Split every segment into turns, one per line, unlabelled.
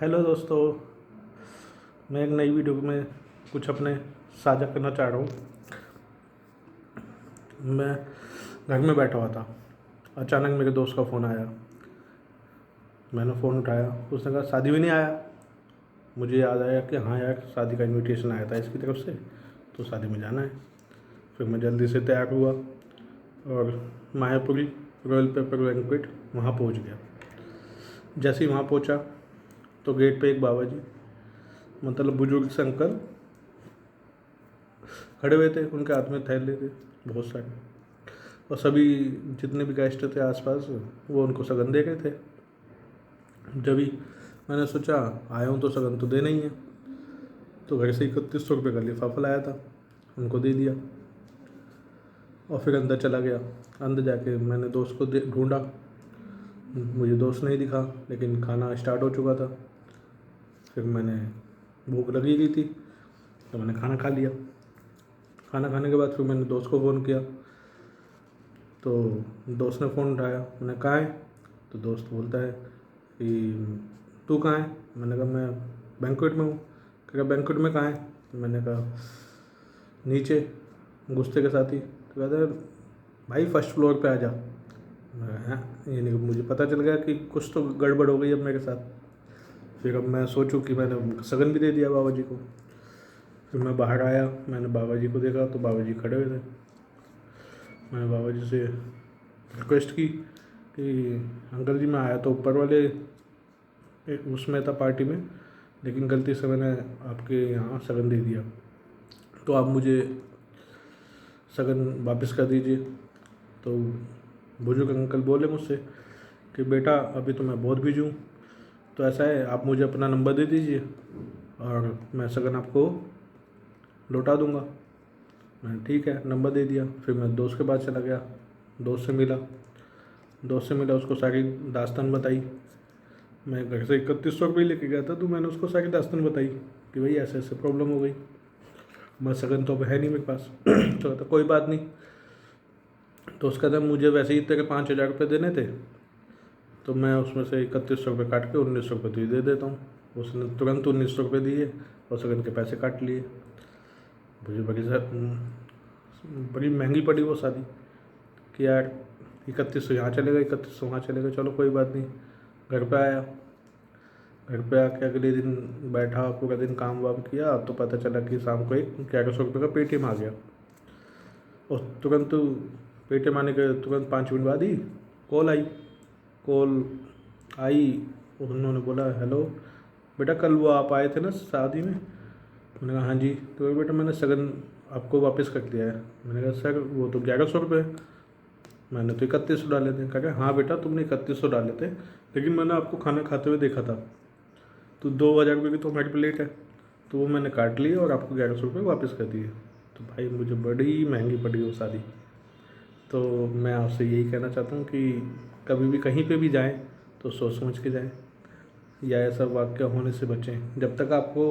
Hello दोस्तों, मैं एक नई वीडियो में कुछ अपने साझा करना चाह रहा हूँ। मैं घर में बैठा हुआ था, अचानक मेरे दोस्त का फ़ोन आया। मैंने फ़ोन उठाया, उसने कहा शादी में नहीं आया। मुझे याद आया कि हाँ यार, शादी का इनविटेशन आया था इसकी तरफ से, तो शादी में जाना है। फिर मैं जल्दी से तैयार हुआ और मायापुरी रॉयल पेपर बैंक्वेट वहाँ पहुँच गया। जैसे ही वहाँ पहुँचा तो गेट पे एक बाबा जी, मतलब बुजुर्ग से अंकल खड़े हुए थे। उनके हाथ में थैले थे बहुत सारे, और सभी जितने भी गेस्ट थे आसपास वो उनको सगन दे रहे थे। जब भी मैंने सोचा आया हूँ तो सगन तो देना ही है, तो घर से 3100 रुपये का लिफाफा लाया था, उनको दे दिया और फिर अंदर चला गया। अंदर जाके मैंने दोस्त को ढूंढा, मुझे दोस्त नहीं दिखा, लेकिन खाना स्टार्ट हो चुका था। फिर मैंने भूख लगी गई थी तो मैंने खाना खा लिया। खाना खाने के बाद फिर मैंने दोस्त को फ़ोन किया, तो दोस्त ने फ़ोन उठाया। मैंने कहा है, तो दोस्त बोलता है कि तू कहाँ है। मैंने कहा मैं बैंक्वेट में हूँ। कह बैंक्वेट में कहाँ है। तो मैंने कहा नीचे गुस्से के साथ ही। तो कहता है भाई फर्स्ट फ्लोर पे आ जा। यानी कि मुझे पता चल गया कि कुछ तो गड़बड़ हो गई अब मेरे साथ। फिर अब मैं सोचूं कि मैंने सगन भी दे दिया बाबा जी को। फिर मैं बाहर आया, मैंने बाबा जी को देखा तो बाबा जी खड़े हुए थे। मैंने बाबा जी से रिक्वेस्ट की कि अंकल जी मैं आया तो ऊपर वाले उसमें था पार्टी में, लेकिन गलती से मैंने आपके यहाँ सगन दे दिया, तो आप मुझे सगन वापस कर दीजिए। तो बुजुर्ग अंकल बोले मुझसे कि बेटा अभी तो मैं बहुत बिजी हूँ, तो ऐसा है आप मुझे अपना नंबर दे दीजिए और मैं सगन आपको लौटा दूँगा। मैंने ठीक है, नंबर दे दिया। फिर मैं दोस्त के पास चला गया, दोस्त से मिला, उसको सारी दास्तान बताई। मैं घर से 3100 रुपये लेके गया था, तो मैंने उसको सारी दास्तान बताई कि भाई ऐसे ऐसे प्रॉब्लम हो गई, मैं सगन तो अब है नहीं मेरे पास। तो कहता कोई बात नहीं। तो उसका था मुझे वैसे ही तेरे 5000 रुपये देने थे, तो मैं उसमें से 3100 रुपये काट के 1900 रुपये तुझे दे देता हूँ। उसने तुरंत 1900 रुपये दिए और सगन के पैसे काट लिए। मुझे बड़ी महंगी पड़ी वो शादी कि यार 3100 यहाँ चलेगा, 3100 वहाँ चलेगा। चलो कोई बात नहीं। घर पे आया, घर पे आके अगले दिन बैठा, पूरा दिन काम वाम किया, तो पता चला कि शाम को एक 1100 रुपये का पेटीएम आ गया। और तुरंत पेटीएम आने के तुरंत 5 मिनट बाद ही कॉल आई। उन्होंने बोला हेलो बेटा, कल वो आप आए थे ना शादी में। मैंने कहा हाँ जी। तो बेटा मैंने सगन आपको वापस कर दिया है। मैंने कहा सर वो तो 1100 रुपये, मैंने तो 3100 डाले थे। कहा हाँ बेटा तुमने 3100 डाले थे, लेकिन मैंने आपको खाना खाते हुए देखा था, तो 2000 रुपये की तो हमारी प्लेट है, तो वो मैंने काट ली और आपको 1100 रुपये वापस कर दिए। तो भाई मुझे बड़ी महंगी पड़ी वो शादी। तो मैं आपसे यही कहना चाहता हूँ कि कभी भी कहीं पे भी जाएं तो सोच समझ के जाएं, या ऐसा वाक़या होने से बचें। जब तक आपको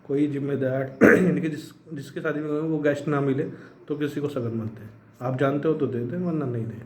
कोई जिम्मेदार यानी कि जिसके शादी में वो गेस्ट ना मिले तो किसी को सगन मत दें। आप जानते हो तो दे दें, वरना नहीं दें।